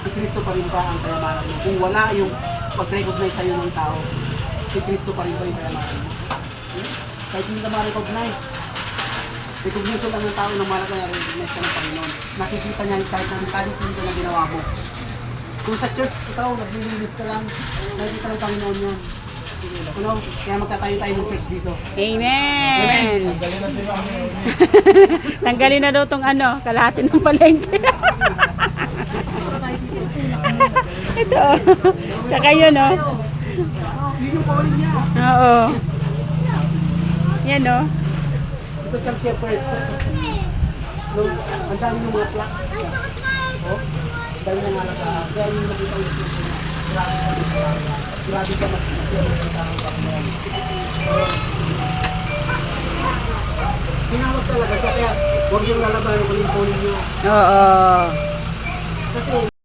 si Kristo pa rin ba ang kayamanan mo? Kung wala yung pag-recognize sa'yo ng tao, si Kristo pa rin ba yung kayamanan mo? Kahit hindi ka ma-recognize, recognition lang ng tao na malaki na recognize ka ng Panginoon. Nakikita niya kahit ng talent na ginawa mo. Kung sa church, ikaw, naglilinis ka lang, nakikita ng Panginoon yan. Ano? Kaya magkatayo-tayo ng church dito. Amen. Tanggalin na daw tong ano, kalahati ng palengke. Ito. Tsaka yun, oh. Yun yung calling niya. Oo. Yan, oh. Isa siyang shepherd. No, ang dami ng mga plaques. Oh, ang dami ng alak. Kaya yung nakita ko yung grabe ka makikita ng Panginoon. Tinawag talaga siya, kaya huwag yung lalabanan kung yung calling niyo. Oo. Kasi